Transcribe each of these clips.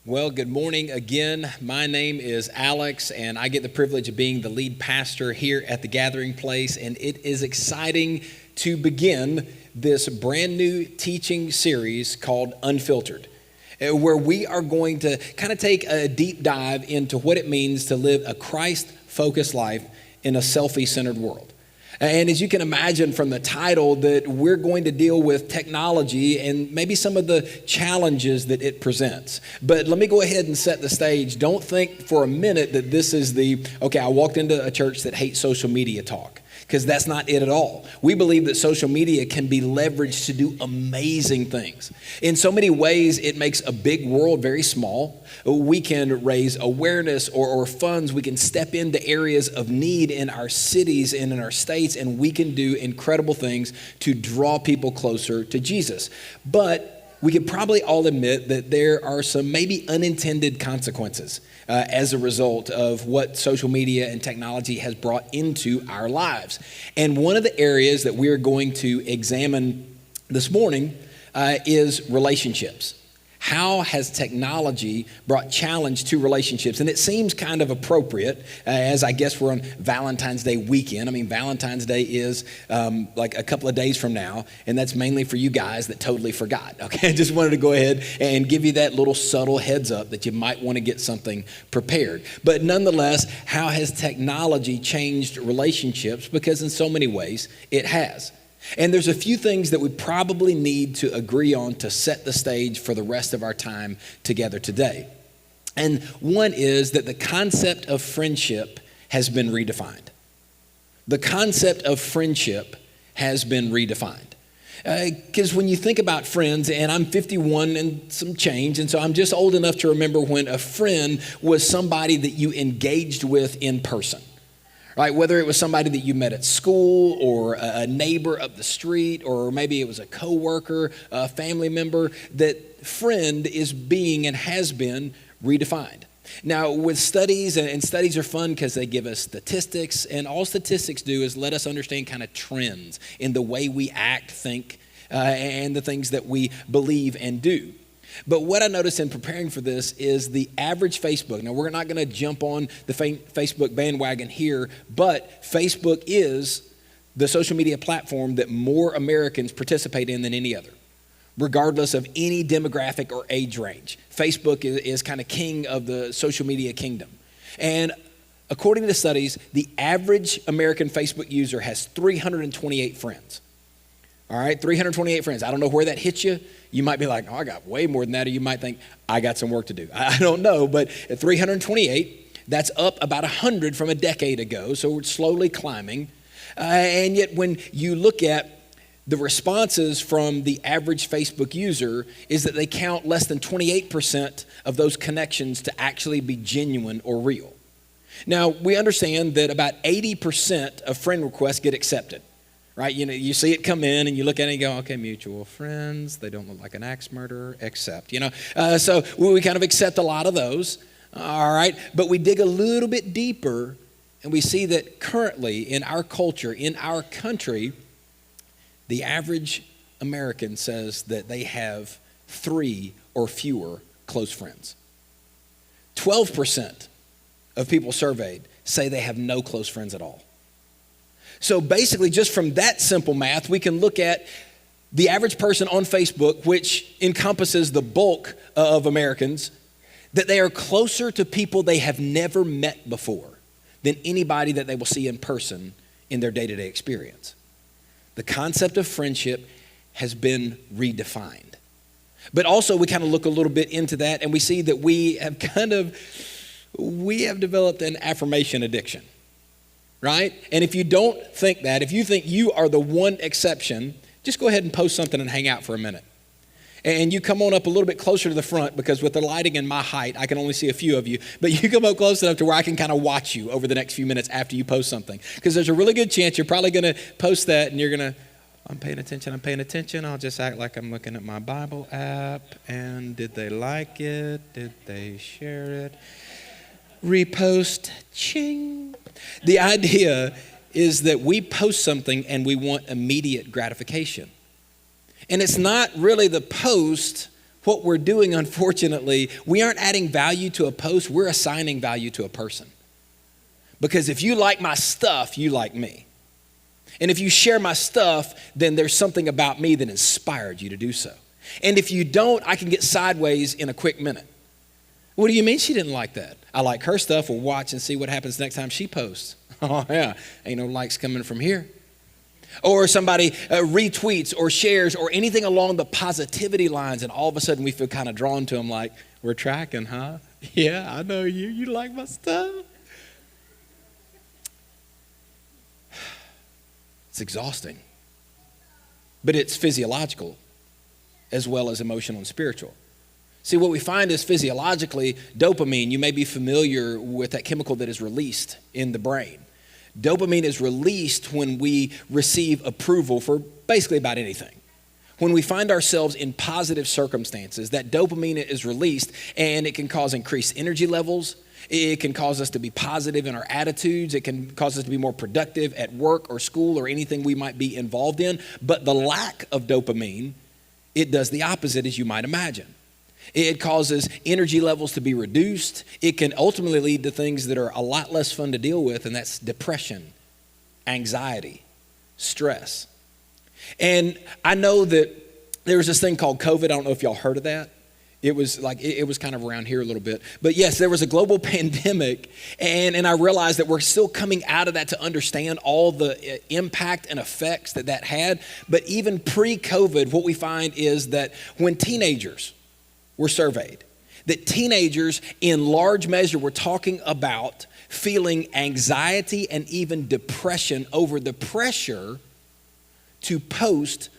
Well, good morning again. My name is Alex, and I get the privilege of being the lead pastor here at the Gathering Place, and it is exciting to begin this brand new teaching series called Unfiltered, where we are going to kind of take a deep dive into what it means to live a Christ-focused life in a selfie-centered world. And as you can imagine from the title, that we're going to deal with technology and maybe some of the challenges that it presents. But let me go ahead and set the stage. Don't think for a minute that this is I walked into a church that hates social media talk, because that's not it at all. We believe that social media can be leveraged to do amazing things. In so many ways, it makes a big world very small. We can raise awareness or funds. We can step into areas of need in our cities and in our states, and we can do incredible things to draw people closer to Jesus. But we could probably all admit that there are some maybe unintended consequences as a result of what social media and technology has brought into our lives. And one of the areas that we're going to examine this morning is relationships. How has technology brought challenge to relationships? And it seems kind of appropriate as I guess we're on Valentine's Day weekend. I mean, Valentine's Day is like a couple of days from now, and that's mainly for you guys that totally forgot, okay? I just wanted to go ahead and give you that little subtle heads up that you might want to get something prepared. But nonetheless, how has technology changed relationships? Because in so many ways, it has. And there's a few things that we probably need to agree on to set the stage for the rest of our time together today. And one is that the concept of friendship has been redefined. The concept of friendship has been redefined. Because when you think about friends, and I'm 51 and some change, and so I'm just old enough to remember when a friend was somebody that you engaged with in person. Right, whether it was somebody that you met at school or a neighbor up the street, or maybe it was a coworker, a family member, that friend is being and has been redefined. Now, with studies, and studies are fun because they give us statistics, and all statistics do is let us understand kind of trends in the way we act, think, and the things that we believe and do. But what I noticed in preparing for this is the average Facebook. Now, we're not going to jump on the Facebook bandwagon here, but Facebook is the social media platform that more Americans participate in than any other, regardless of any demographic or age range. Facebook is kind of king of the social media kingdom. And according to the studies, the average American Facebook user has 328 friends. All right, 328 friends. I don't know where that hits you. You might be like, oh, I got way more than that. Or you might think, I got some work to do. I don't know, but at 328, that's up about 100 from a decade ago. So we're slowly climbing. And yet when you look at the responses from the average Facebook user is that they count less than 28% of those connections to actually be genuine or real. Now, we understand that about 80% of friend requests get accepted. Right, you know, you see it come in and you look at it and go, okay, mutual friends, they don't look like an axe murderer, accept, So we kind of accept a lot of those, all right? But we dig a little bit deeper and we see that currently in our culture, in our country, the average American says that they have 3 or fewer close friends. 12% of people surveyed say they have no close friends at all. So basically, just from that simple math, we can look at the average person on Facebook, which encompasses the bulk of Americans, that they are closer to people they have never met before than anybody that they will see in person in their day-to-day experience. The concept of friendship has been redefined. But also, we kind of look a little bit into that, and we see that we have developed an affirmation addiction. Right? And if you don't think that, if you think you are the one exception, just go ahead and post something and hang out for a minute. And you come on up a little bit closer to the front, because with the lighting and my height, I can only see a few of you. But you come up close enough to where I can kind of watch you over the next few minutes after you post something. Because there's a really good chance you're probably going to post that and you're going to, I'm paying attention. I'll just act like I'm looking at my Bible app. And did they like it? Did they share it? Repost, ching. The idea is that we post something and we want immediate gratification. And it's not really the post what we're doing, unfortunately, we aren't adding value to a post, we're assigning value to a person. Because if you like my stuff, you like me. And if you share my stuff, then there's something about me that inspired you to do so. And if you don't, I can get sideways in a quick minute. What do you mean she didn't like that? I like her stuff. We'll watch and see what happens next time she posts. Oh yeah, ain't no likes coming from here. Or somebody retweets or shares or anything along the positivity lines, and all of a sudden we feel kind of drawn to them like, we're tracking, huh? Yeah, I know you. You like my stuff. It's exhausting. But it's physiological as well as emotional and spiritual. See, what we find is physiologically, dopamine, you may be familiar with that chemical that is released in the brain. Dopamine is released when we receive approval for basically about anything. When we find ourselves in positive circumstances, that dopamine is released and it can cause increased energy levels. It can cause us to be positive in our attitudes. It can cause us to be more productive at work or school or anything we might be involved in. But the lack of dopamine, it does the opposite, as you might imagine. It causes energy levels to be reduced. It can ultimately lead to things that are a lot less fun to deal with, and that's depression, anxiety, stress. And I know that there was this thing called COVID. I don't know if y'all heard of that. It was kind of around here a little bit. But yes, there was a global pandemic, and I realized that we're still coming out of that to understand all the impact and effects that had. But even pre-COVID, what we find is that when teenagers were surveyed, that teenagers in large measure were talking about feeling anxiety and even depression over the pressure to post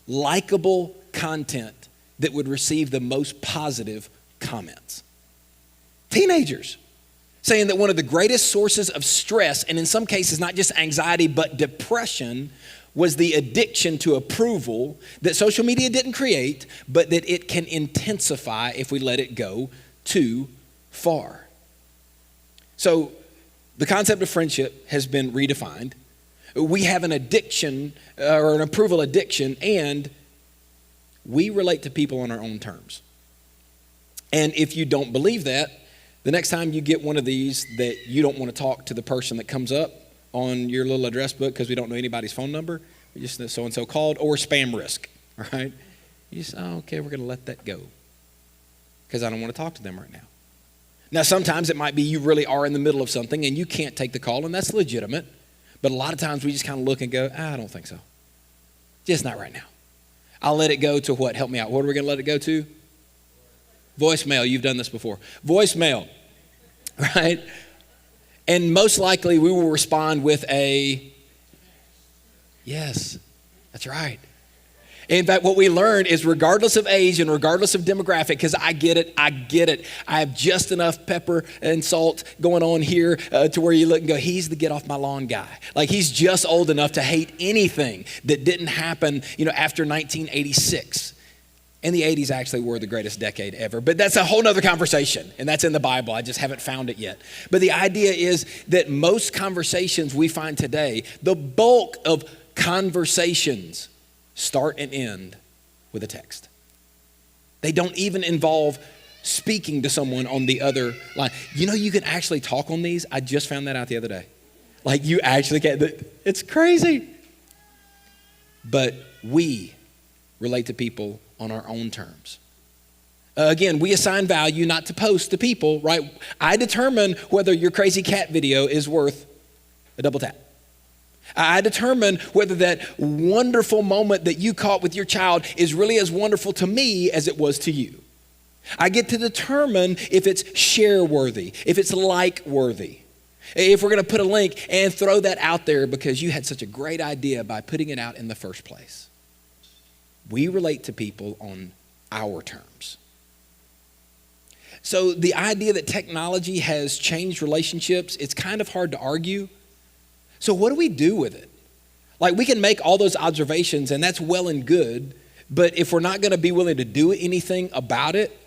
likable content that would receive the most positive comments. Teenagers saying that one of the greatest sources of stress, and in some cases not just anxiety but depression, was the addiction to approval that social media didn't create, but that it can intensify if we let it go too far. So the concept of friendship has been redefined. We have an addiction or an approval addiction, and we relate to people on our own terms. And if you don't believe that, the next time you get one of these that you don't want to talk to the person that comes up on your little address book because we don't know anybody's phone number, we just know so-and-so called, or spam risk, all right? You just, okay, we're going to let that go because I don't want to talk to them right now. Now, sometimes it might be you really are in the middle of something and you can't take the call, and that's legitimate. But a lot of times we just kind of look and go, I don't think so. Just not right now. I'll let it go to what? Help me out. What are we going to let it go to? Voicemail. You've done this before. Voicemail, right? And most likely we will respond with a, yes, that's right. In fact, what we learned is regardless of age and regardless of demographic, because I get it. I have just enough pepper and salt going on here to where you look and go, he's the get off my lawn guy. Like he's just old enough to hate anything that didn't happen, after 1986. And the 80s actually were the greatest decade ever. But that's a whole nother conversation, and that's in the Bible. I just haven't found it yet. But the idea is that most conversations we find today, the bulk of conversations start and end with a text. They don't even involve speaking to someone on the other line. You can actually talk on these. I just found that out the other day. Like you actually can. It's crazy. But we relate to people on our own terms. Again, we assign value not to post to people, right? I determine whether your crazy cat video is worth a double tap. I determine whether that wonderful moment that you caught with your child is really as wonderful to me as it was to you. I get to determine if it's share worthy, if it's like worthy, if we're going to put a link and throw that out there because you had such a great idea by putting it out in the first place. We relate to people on our terms. So the idea that technology has changed relationships, it's kind of hard to argue. So what do we do with it? Like we can make all those observations and that's well and good, but if we're not going to be willing to do anything about it,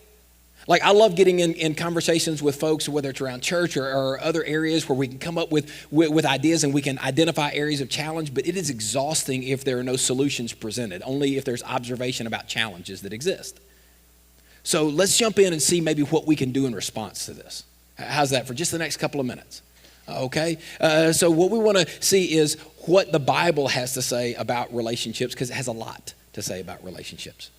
like I love getting in conversations with folks, whether it's around church or other areas where we can come up with ideas and we can identify areas of challenge, but it is exhausting if there are no solutions presented, only if there's observation about challenges that exist. So let's jump in and see maybe what we can do in response to this. How's that for just the next couple of minutes? Okay, so what we want to see is what the Bible has to say about relationships, because it has a lot to say about relationships.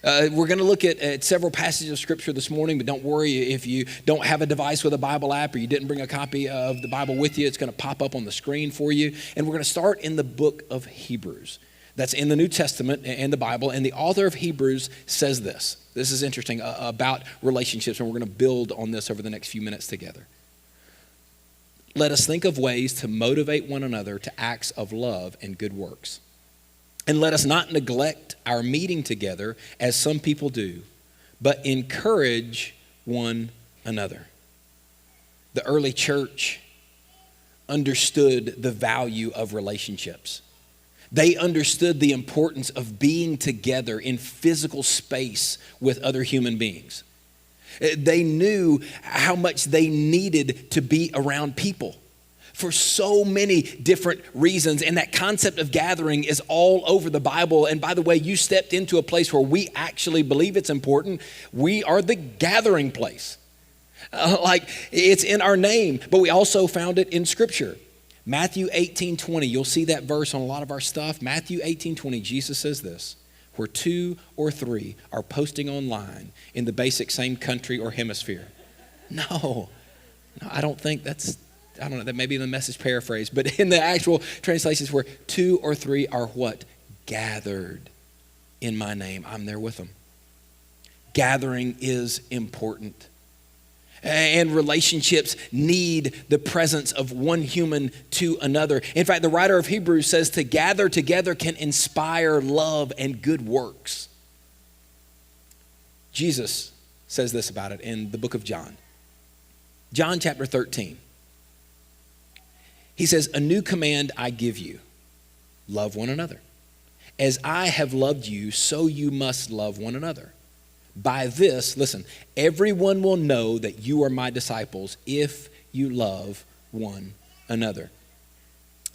We're going to look at several passages of Scripture this morning, but don't worry if you don't have a device with a Bible app or you didn't bring a copy of the Bible with you. It's going to pop up on the screen for you. And we're going to start in the book of Hebrews. That's in the New Testament and the Bible. And the author of Hebrews says this. This is interesting about relationships, and we're going to build on this over the next few minutes together. Let us think of ways to motivate one another to acts of love and good works. And let us not neglect our meeting together as some people do, but encourage one another. The early church understood the value of relationships. They understood the importance of being together in physical space with other human beings. They knew how much they needed to be around people for so many different reasons. And that concept of gathering is all over the Bible. And by the way, you stepped into a place where we actually believe it's important. We are the gathering place. Like it's in our name, but we also found it in Scripture. Matthew 18:20, you'll see that verse on a lot of our stuff. Matthew 18:20, Jesus says this: where 2 or 3 are posting online in the basic same country or hemisphere. No, I don't think that's, I don't know, that may be the Message paraphrase, but in the actual translations where 2 or 3 are what? Gathered in my name, I'm there with them. Gathering is important. And relationships need the presence of one human to another. In fact, the writer of Hebrews says to gather together can inspire love and good works. Jesus says this about it in the book of John. John chapter 13. He says, a new command I give you, love one another. As I have loved you, so you must love one another. By this, listen, everyone will know that you are my disciples if you love one another.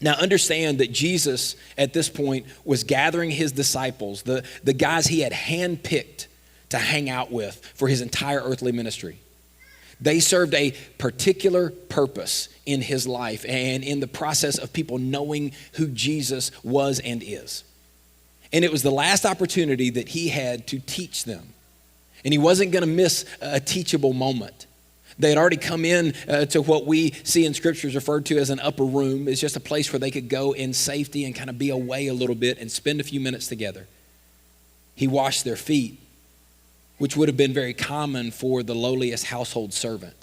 Now understand that Jesus at this point was gathering his disciples, the guys he had handpicked to hang out with for his entire earthly ministry. They served a particular purpose in his life and in the process of people knowing who Jesus was and is. And it was the last opportunity that he had to teach them. And he wasn't going to miss a teachable moment. They had already come in to what we see in scriptures referred to as an upper room. It's just a place where they could go in safety and kind of be away a little bit and spend a few minutes together. He washed their feet, which would have been very common for the lowliest household servant.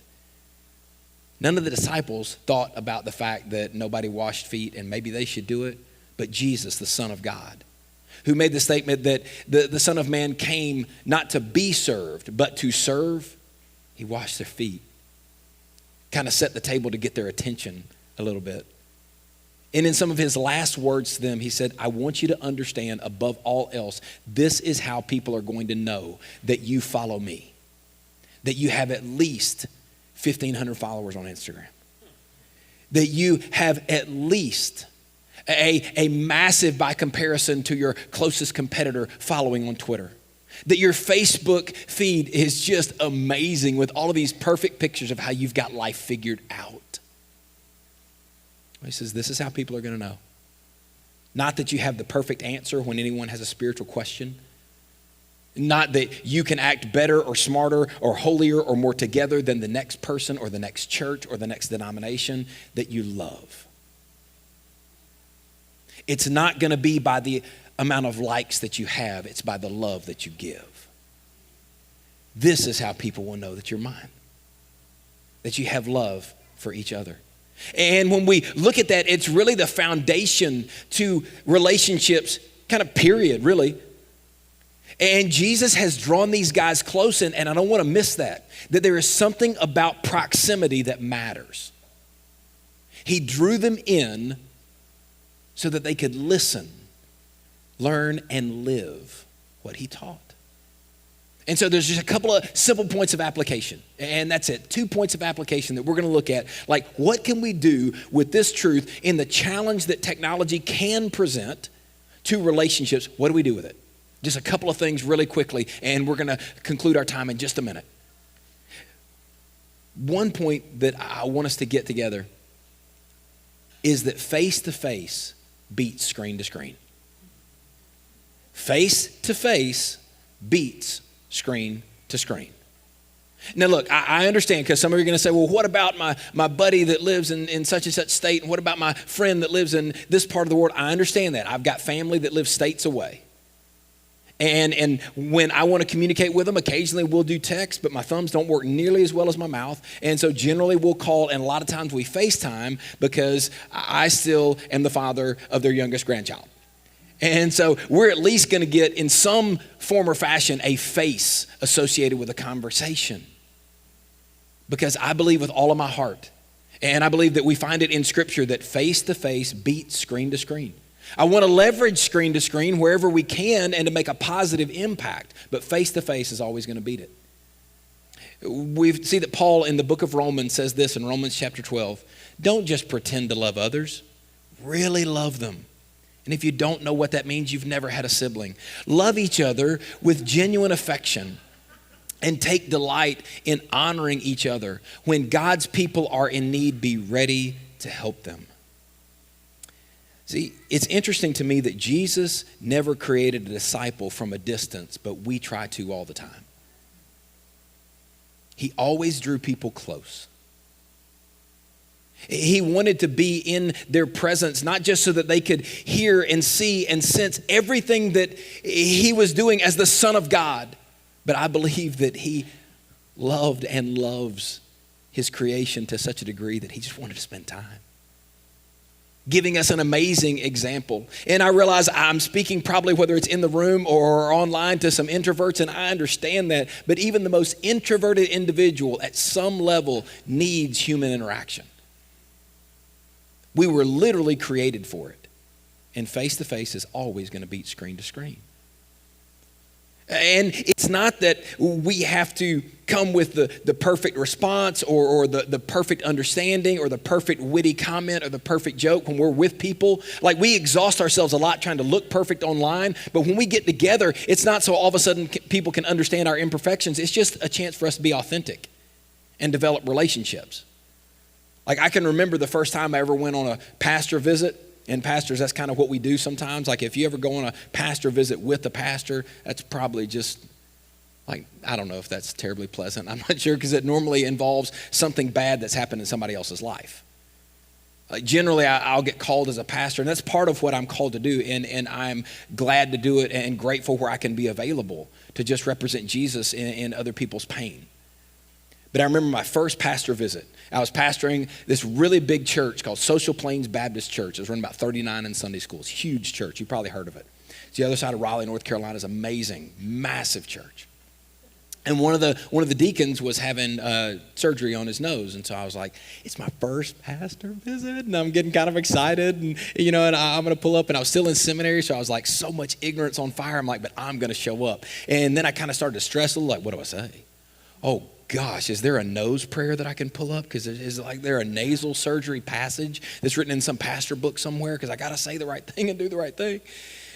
None of the disciples thought about the fact that nobody washed feet and maybe they should do it, but Jesus, the Son of God, who made the statement that the Son of Man came not to be served, but to serve. He washed their feet, kind of set the table to get their attention a little bit. And in some of his last words to them, he said, I want you to understand above all else, this is how people are going to know that you follow me, that you have at least 1,500 followers on Instagram, that you have at least a massive, by comparison to your closest competitor, following on Twitter. That your Facebook feed is just amazing with all of these perfect pictures of how you've got life figured out. He says, this is how people are going to know. Not that you have the perfect answer when anyone has a spiritual question. Not that you can act better or smarter or holier or more together than the next person or the next church or the next denomination. That you love. It's not going to be by the amount of likes that you have. It's by the love that you give. This is how people will know that you're mine. That you have love for each other. And when we look at that, it's really the foundation to relationships, kind of period, really. And Jesus has drawn these guys close in, and I don't want to miss that there is something about proximity that matters. He drew them in so that they could listen, learn, and live what he taught. And so there's just a couple of simple points of application, and that's it. 2 points of application that we're going to look at. Like, what can we do with this truth in the challenge that technology can present to relationships? What do we do with it? Just a couple of things really quickly, and we're going to conclude our time in just a minute. One point that I want us to get together is that face-to-face beats screen-to-screen. Face-to-face beats screen-to-screen. Now look, I understand, because some of you are going to say, well, what about my buddy that lives in such and such state? And what about my friend that lives in this part of the world? I understand that. I've got family that lives states away. And when I want to communicate with them, occasionally we'll do text, but my thumbs don't work nearly as well as my mouth. And so generally we'll call, and a lot of times we FaceTime, because I still am the father of their youngest grandchild. And so we're at least going to get, in some form or fashion, a face associated with a conversation. Because I believe with all of my heart, and I believe that we find it in Scripture, that face-to-face beats screen-to-screen. I want to leverage screen to screen wherever we can and to make a positive impact, but face to face is always going to beat it. We see that Paul in the book of Romans says this in Romans chapter 12, don't just pretend to love others, really love them. And if you don't know what that means, you've never had a sibling. Love each other with genuine affection and take delight in honoring each other. When God's people are in need, be ready to help them. See, it's interesting to me that Jesus never created a disciple from a distance, but we try to all the time. He always drew people close. He wanted to be in their presence, not just so that they could hear and see and sense everything that he was doing as the Son of God, but I believe that he loved and loves his creation to such a degree that he just wanted to spend time giving us an amazing example. And I realize I'm speaking probably, whether it's in the room or online, to some introverts, and I understand that. But even the most introverted individual at some level needs human interaction. We were literally created for it. And face-to-face is always going to beat screen-to-screen. And it's not that we have to come with the perfect response or the perfect understanding or the perfect witty comment or the perfect joke when we're with people. Like, we exhaust ourselves a lot trying to look perfect online, but when we get together, it's not so all of a sudden people can understand our imperfections. It's just a chance for us to be authentic and develop relationships. Like, I can remember the first time I ever went on a pastor visit. And pastors, that's kind of what we do sometimes. Like, if you ever go on a pastor visit with a pastor, that's probably just like, I don't know if that's terribly pleasant. I'm not sure, because it normally involves something bad that's happened in somebody else's life. Like, generally, I'll get called as a pastor, and that's part of what I'm called to do. And I'm glad to do it and grateful where I can be available to just represent Jesus in other people's pain. But I remember my first pastor visit. I was pastoring this really big church called Social Plains Baptist Church. It was running about 39 in Sunday schools. Huge church. You probably heard of it. It's the other side of Raleigh, North Carolina. Is amazing, massive church. And one of the deacons was having surgery on his nose, and so I was like, "It's my first pastor visit," and I'm getting kind of excited, and I'm going to pull up. And I was still in seminary, so I was like, so much ignorance on fire. I'm like, but I'm going to show up. And then I kind of started to stress a little, like, what do I say? Oh gosh, is there a nose prayer that I can pull up? Because is like there a nasal surgery passage that's written in some pastor book somewhere? Because I got to say the right thing and do the right thing.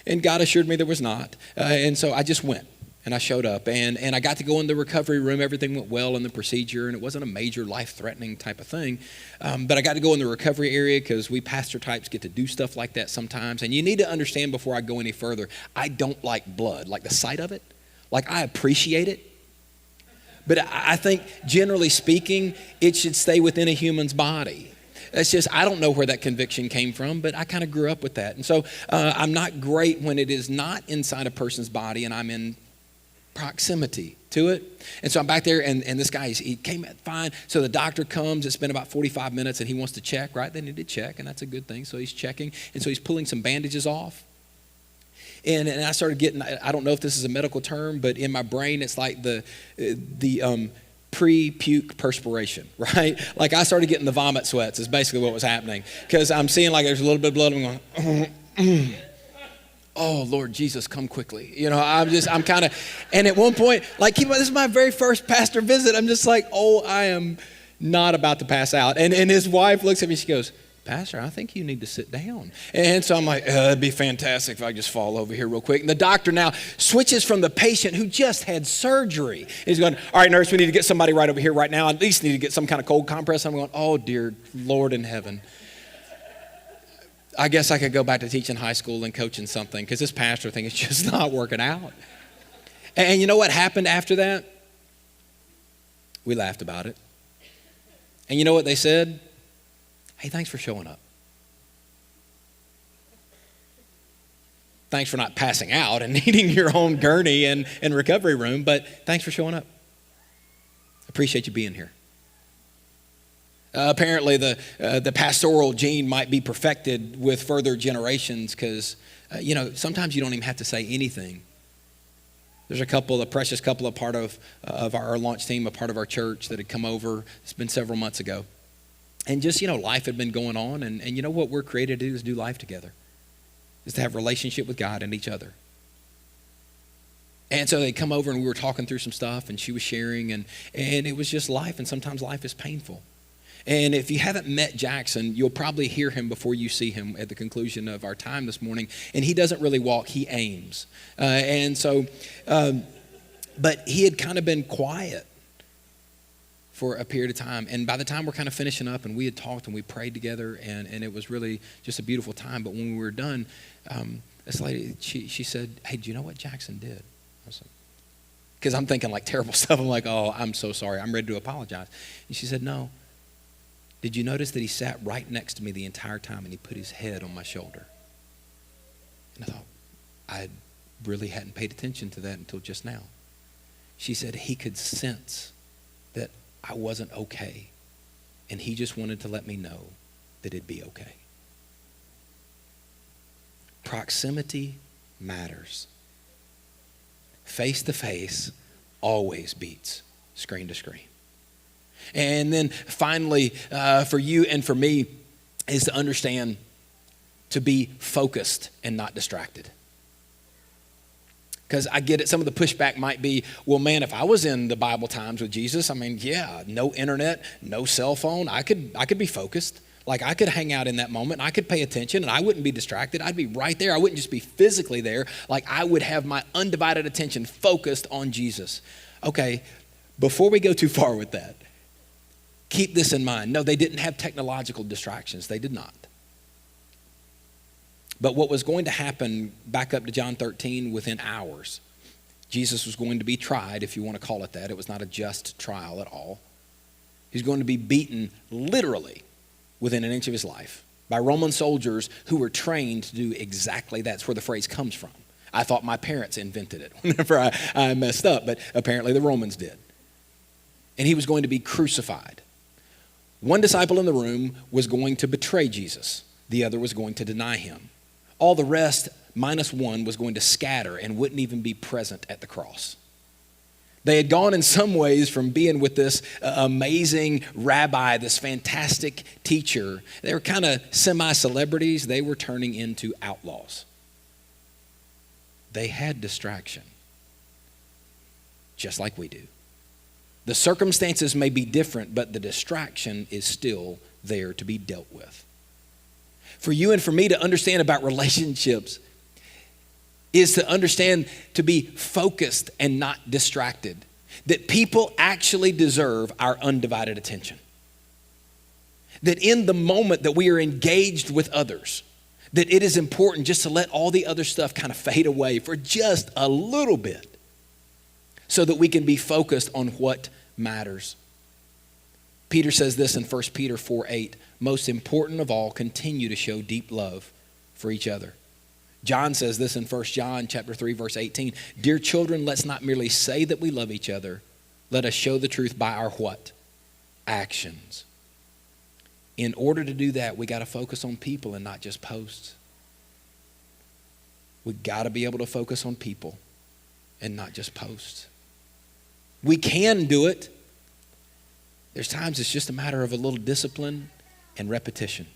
And God assured me there was not. And so I just went and I showed up and I got to go in the recovery room. Everything went well in the procedure, and it wasn't a major life-threatening type of thing. But I got to go in the recovery area because we pastor types get to do stuff like that sometimes. And you need to understand before I go any further, I don't like blood, like the sight of it. Like, I appreciate it. But I think, generally speaking, it should stay within a human's body. That's just, I don't know where that conviction came from, but I kind of grew up with that. And so I'm not great when it is not inside a person's body and I'm in proximity to it. And so I'm back there, and this guy, he came out fine. So the doctor comes. It's been about 45 minutes, and he wants to check, right? They need to check, and that's a good thing. So he's checking, and so he's pulling some bandages off. And I started getting, I don't know if this is a medical term, but in my brain, it's like the pre-puke perspiration, right? Like, I started getting the vomit sweats is basically what was happening, because I'm seeing like there's a little bit of blood. I'm going, oh, Lord Jesus, come quickly. I'm kind of, and at one point, like, this is my very first pastor visit. I'm just like, oh, I am not about to pass out. And his wife looks at me, she goes, Pastor, I think you need to sit down. And so I'm like, it'd be fantastic if I just fall over here real quick. And the doctor now switches from the patient who just had surgery. He's going, all right, nurse, we need to get somebody right over here right now. At least need to get some kind of cold compress. I'm going, oh, dear Lord in heaven. I guess I could go back to teaching high school and coaching something because this pastor thing is just not working out. And you know what happened after that? We laughed about it. And you know what they said? Hey, thanks for showing up. Thanks for not passing out and needing your own gurney and recovery room, but thanks for showing up. Appreciate you being here. Apparently, the pastoral gene might be perfected with further generations because, sometimes you don't even have to say anything. There's a precious couple, a part of our launch team, a part of our church that had come over. It's been several months ago. And just, life had been going on. And you know what we're created to do is do life together. Is to have a relationship with God and each other. And so they come over and we were talking through some stuff and she was sharing and it was just life. And sometimes life is painful. And if you haven't met Jackson, you'll probably hear him before you see him at the conclusion of our time this morning. And he doesn't really walk, he aims. But he had kind of been quiet for a period of time. And by the time we're kind of finishing up and we had talked and we prayed together and it was really just a beautiful time. But when we were done, this lady, she said, hey, do you know what Jackson did? I was like, because I'm thinking like terrible stuff. I'm like, oh, I'm so sorry. I'm ready to apologize. And she said, no. Did you notice that he sat right next to me the entire time and he put his head on my shoulder? And I thought, I really hadn't paid attention to that until just now. She said he could sense that I wasn't okay. And he just wanted to let me know that it'd be okay. Proximity matters. Face to face always beats screen to screen. And then finally, for you and for me, is to understand to be focused and not distracted. Because I get it, some of the pushback might be, well, man, if I was in the Bible times with Jesus, no internet, no cell phone, I could be focused. Like I could hang out in that moment, and I could pay attention, and I wouldn't be distracted. I'd be right there. I wouldn't just be physically there. Like I would have my undivided attention focused on Jesus. Okay, before we go too far with that, keep this in mind. No, they didn't have technological distractions. They did not. But what was going to happen, back up to John 13, within hours, Jesus was going to be tried, if you want to call it that. It was not a just trial at all. He's going to be beaten literally within an inch of his life by Roman soldiers who were trained to do exactly that. That's where the phrase comes from. I thought my parents invented it whenever I messed up, but apparently the Romans did. And he was going to be crucified. One disciple in the room was going to betray Jesus. The other was going to deny him. All the rest, minus one, was going to scatter and wouldn't even be present at the cross. They had gone in some ways from being with this amazing rabbi, this fantastic teacher. They were kind of semi-celebrities. They were turning into outlaws. They had distraction, just like we do. The circumstances may be different, but the distraction is still there to be dealt with. For you and for me to understand about relationships is to understand to be focused and not distracted. That people actually deserve our undivided attention. That in the moment that we are engaged with others, that it is important just to let all the other stuff kind of fade away for just a little bit so that we can be focused on what matters. Peter says this in 1 Peter 4:8, most important of all, continue to show deep love for each other. John says this in 1 John chapter 3, verse 18, dear children, let's not merely say that we love each other. Let us show the truth by our what? Actions. In order to do that, we got to focus on people and not just posts. We got to be able to focus on people and not just posts. We can do it. There's times it's just a matter of a little discipline and repetition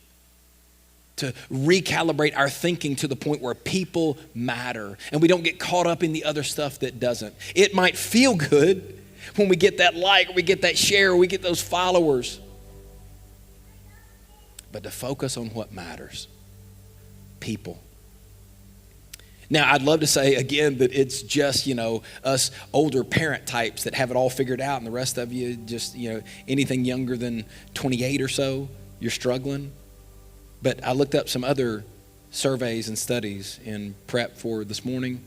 to recalibrate our thinking to the point where people matter and we don't get caught up in the other stuff that doesn't. It might feel good when we get that like, or we get that share, or we get those followers. but to focus on what matters. People. Now, I'd love to say again that it's just, us older parent types that have it all figured out, and the rest of you just, anything younger than 28 or so, you're struggling. But I looked up some other surveys and studies in prep for this morning.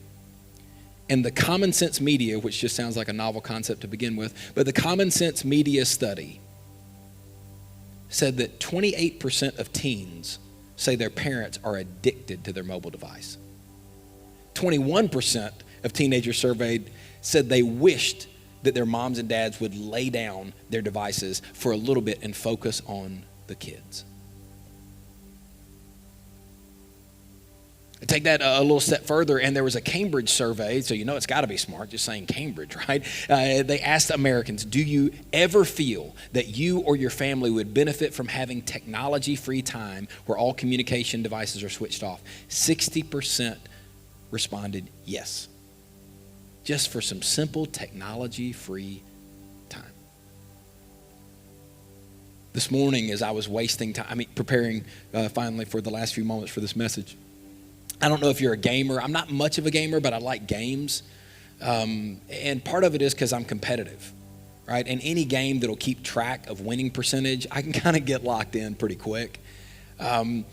And the Common Sense Media, which just sounds like a novel concept to begin with, but the Common Sense Media study said that 28% of teens say their parents are addicted to their mobile device. 21% of teenagers surveyed said they wished that their moms and dads would lay down their devices for a little bit and focus on the kids. Take that a little step further, and there was a Cambridge survey, so it's got to be smart, just saying Cambridge, right? They asked Americans, do you ever feel that you or your family would benefit from having technology-free time where all communication devices are switched off? 60% responded yes, just for some simple technology-free time. This morning, as I was wasting time, preparing finally for the last few moments for this message, I don't know if you're a gamer. I'm not much of a gamer, but I like games. And part of it is because I'm competitive, right? And any game that'll keep track of winning percentage, I can kind of get locked in pretty quick. And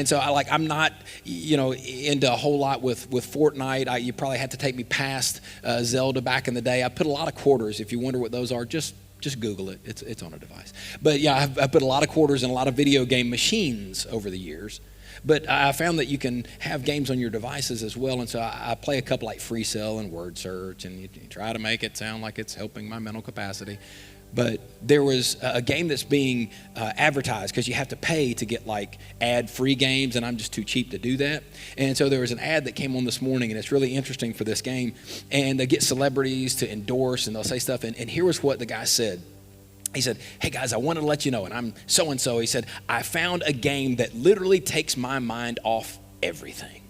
so I'm not, into a whole lot with Fortnite. You probably had to take me past Zelda back in the day. I put a lot of quarters. If you wonder what those are, just Google it. It's on a device. But yeah, I've put a lot of quarters in a lot of video game machines over the years. But I found that you can have games on your devices as well. And so I play a couple like Free Cell and Word Search, and you try to make it sound like it's helping my mental capacity. But there was a game that's being advertised because you have to pay to get like ad-free games, and I'm just too cheap to do that. And so there was an ad that came on this morning, and it's really interesting for this game. And they get celebrities to endorse, and they'll say stuff. And here was what the guy said. He said, hey guys, I wanted to let you know, and I'm so-and-so. He said, I found a game that literally takes my mind off everything.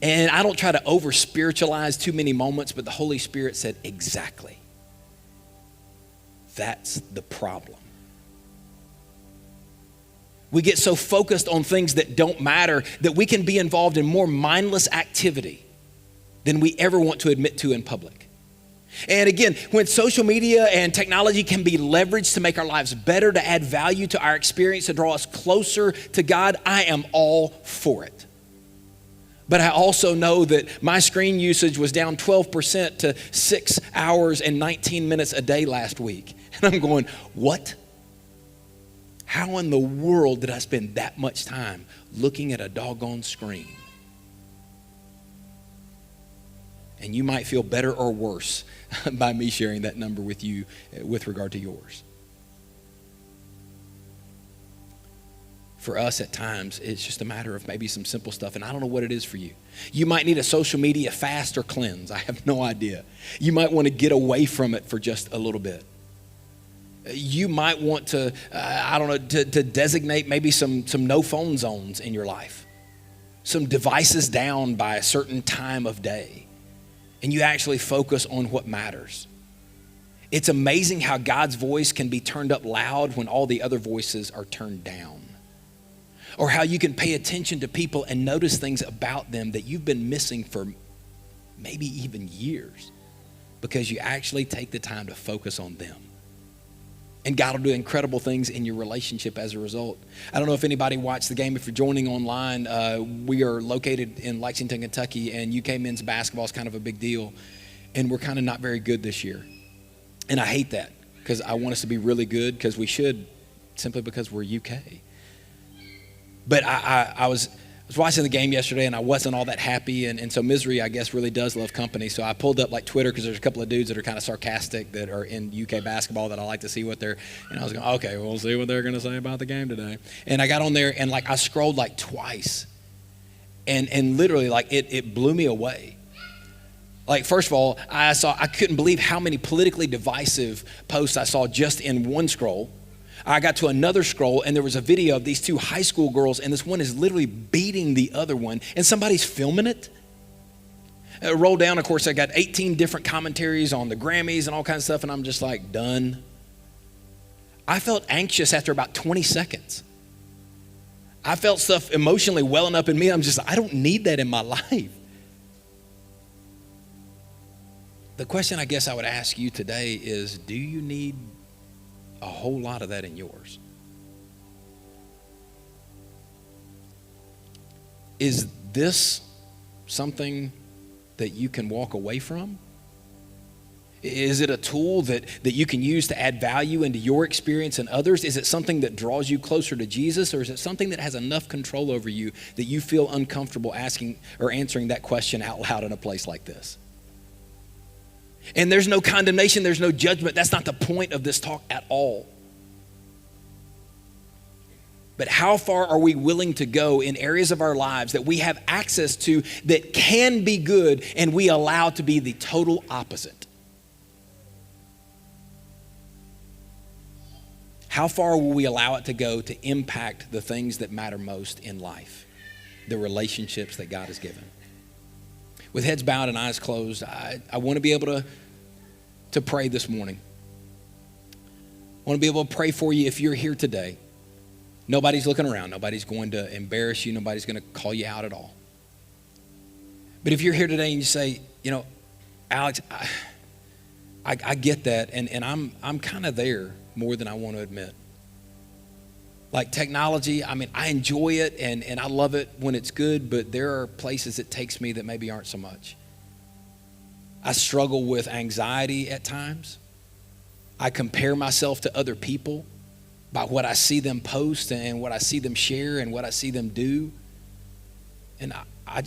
And I don't try to over-spiritualize too many moments, but the Holy Spirit said, exactly. That's the problem. We get so focused on things that don't matter that we can be involved in more mindless activity than we ever want to admit to in public. And again, when social media and technology can be leveraged to make our lives better, to add value to our experience, to draw us closer to God, I am all for it. But I also know that my screen usage was down 12% to 6 hours and 19 minutes a day last week. And I'm going, what? How in the world did I spend that much time looking at a doggone screen? And you might feel better or worse by me sharing that number with you with regard to yours. For us at times, it's just a matter of maybe some simple stuff, and I don't know what it is for you. You might need a social media fast or cleanse. I have no idea. You might want to get away from it for just a little bit. You might want to, to designate maybe some no phone zones in your life. Some devices down by a certain time of day. And you actually focus on what matters. It's amazing how God's voice can be turned up loud when all the other voices are turned down. Or how you can pay attention to people and notice things about them that you've been missing for maybe even years because you actually take the time to focus on them. And God will do incredible things in your relationship as a result. I don't know if anybody watched the game. If you're joining online, we are located in Lexington, Kentucky, and UK men's basketball is kind of a big deal. And we're kind of not very good this year. And I hate that because I want us to be really good because we should, simply because we're UK. But I was watching the game yesterday and I wasn't all that happy. And so misery, I guess, really does love company. So I pulled up like Twitter because there's a couple of dudes that are kind of sarcastic that are in UK basketball that I like to see what they're, and I was going, okay, we'll see what they're going to say about the game today. And I got on there and I scrolled like twice and literally it blew me away. Like, first of all, I couldn't believe how many politically divisive posts I saw just in one scroll. I got to another scroll and there was a video of these two high school girls and this one is literally beating the other one and somebody's filming it. Roll down, of course, I got 18 different commentaries on the Grammys and all kinds of stuff and I'm just like, done. I felt anxious after about 20 seconds. I felt stuff emotionally welling up in me. I don't need that in my life. The question I guess I would ask you today is, do you need a whole lot of that in yours? Is this something that you can walk away from? Is it a tool that you can use to add value into your experience and others? Is it something that draws you closer to Jesus, or is it something that has enough control over you that you feel uncomfortable asking or answering that question out loud in a place like this? And there's no condemnation, there's no judgment. That's not the point of this talk at all. But how far are we willing to go in areas of our lives that we have access to that can be good, and we allow to be the total opposite? How far will we allow it to go to impact the things that matter most in life, the relationships that God has given? With heads bowed and eyes closed, I want to be able to pray this morning. I want to be able to pray for you if you're here today. Nobody's looking around. Nobody's going to embarrass you. Nobody's going to call you out at all. But if you're here today and you say, Alex, I get that, and I'm kind of there more than I want to admit. Like technology, I enjoy it and I love it when it's good, but there are places it takes me that maybe aren't so much. I struggle with anxiety at times. I compare myself to other people by what I see them post and what I see them share and what I see them do. And I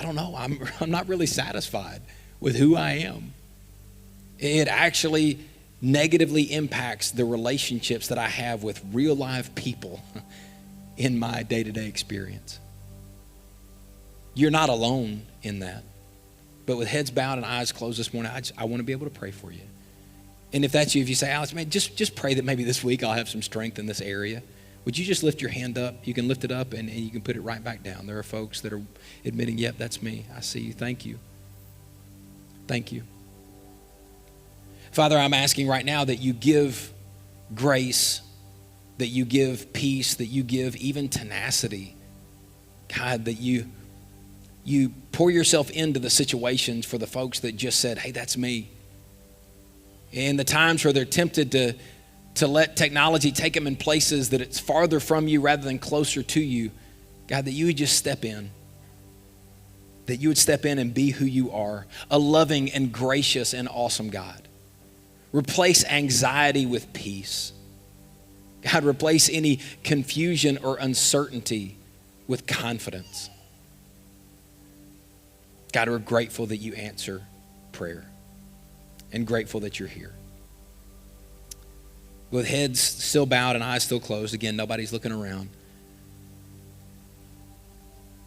don't know, I'm not really satisfied with who I am. It actually negatively impacts the relationships that I have with real live people in my day-to-day experience. You're not alone in that. But with heads bowed and eyes closed this morning, I want to be able to pray for you. And if that's you, if you say, Alex, man, just pray that maybe this week I'll have some strength in this area. Would you just lift your hand up? You can lift it up and you can put it right back down. There are folks that are admitting, yep, that's me. I see you. Thank you. Thank you. Father, I'm asking right now that you give grace, that you give peace, that you give even tenacity. God, that you pour yourself into the situations for the folks that just said, hey, that's me. In the times where they're tempted to let technology take them in places that it's farther from you rather than closer to you, God, that you would just step in. That you would step in and be who you are, a loving and gracious and awesome God. Replace anxiety with peace. God, replace any confusion or uncertainty with confidence. God, we're grateful that you answer prayer and grateful that you're here. With heads still bowed and eyes still closed, again, nobody's looking around.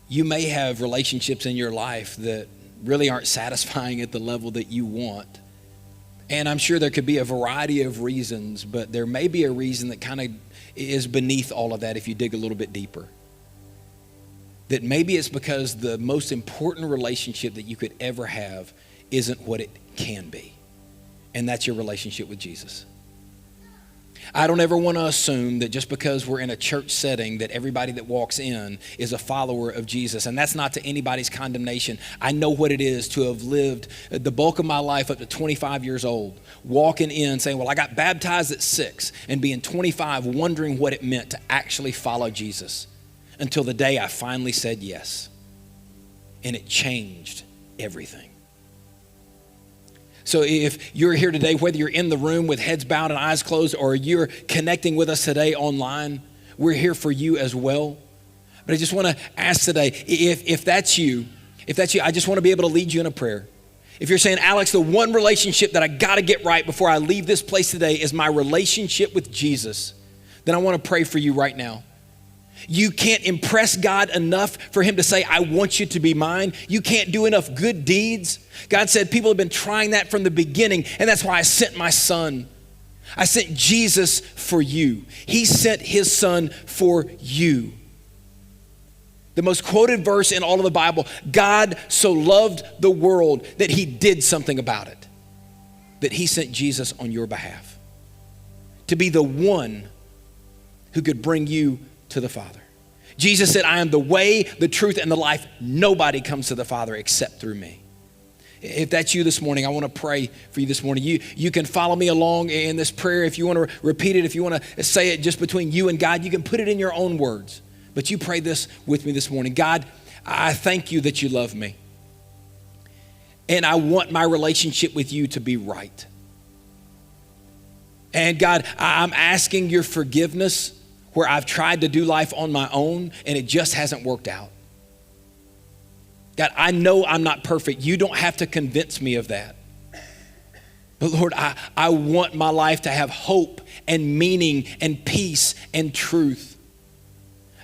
You may have relationships in your life that really aren't satisfying at the level that you want. And I'm sure there could be a variety of reasons, but there may be a reason that kind of is beneath all of that if you dig a little bit deeper. That maybe it's because the most important relationship that you could ever have isn't what it can be. And that's your relationship with Jesus. I don't ever want to assume that just because we're in a church setting that everybody that walks in is a follower of Jesus. And that's not to anybody's condemnation. I know what it is to have lived the bulk of my life up to 25 years old, walking in saying, well, I got baptized at 6, and being 25 wondering what it meant to actually follow Jesus until the day I finally said yes. And it changed everything. So if you're here today, whether you're in the room with heads bowed and eyes closed, or you're connecting with us today online, we're here for you as well. But I just want to ask today, if that's you, I just want to be able to lead you in a prayer. If you're saying, Alex, the one relationship that I got to get right before I leave this place today is my relationship with Jesus, then I want to pray for you right now. You can't impress God enough for him to say, I want you to be mine. You can't do enough good deeds. God said people have been trying that from the beginning, and that's why I sent my son. I sent Jesus for you. He sent his son for you. The most quoted verse in all of the Bible, God so loved the world that he did something about it, that he sent Jesus on your behalf. to be the one who could bring you to the Father. Jesus said, I am the way, the truth, and the life. Nobody comes to the Father except through me. If that's you this morning, I want to pray for you this morning. You can follow me along in this prayer. If you want to repeat it, if you want to say it just between you and God, you can put it in your own words. But you pray this with me this morning. God, I thank you that you love me. And I want my relationship with you to be right. And God, I'm asking your forgiveness where I've tried to do life on my own and it just hasn't worked out. God, I know I'm not perfect. You don't have to convince me of that. But Lord, I want my life to have hope and meaning and peace and truth.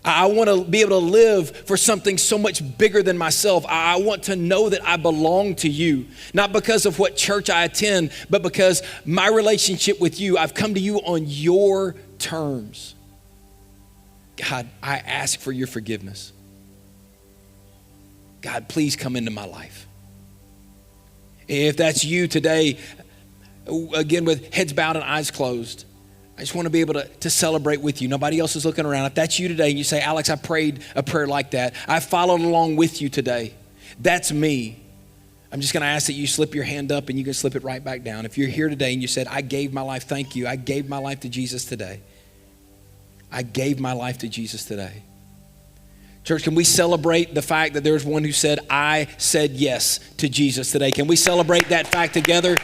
I want to be able to live for something so much bigger than myself. I want to know that I belong to you, not because of what church I attend, but because my relationship with you, I've come to you on your terms. God, I ask for your forgiveness. God, please come into my life. If that's you today, again, with heads bowed and eyes closed, I just want to be able to celebrate with you. Nobody else is looking around. If that's you today and you say, Alex, I prayed a prayer like that. I followed along with you today. That's me. I'm just going to ask that you slip your hand up and you can slip it right back down. If you're here today and you said, I gave my life, thank you. I gave my life to Jesus today. I gave my life to Jesus today. Church, can we celebrate the fact that there's one who said, I said yes to Jesus today? Can we celebrate that fact together?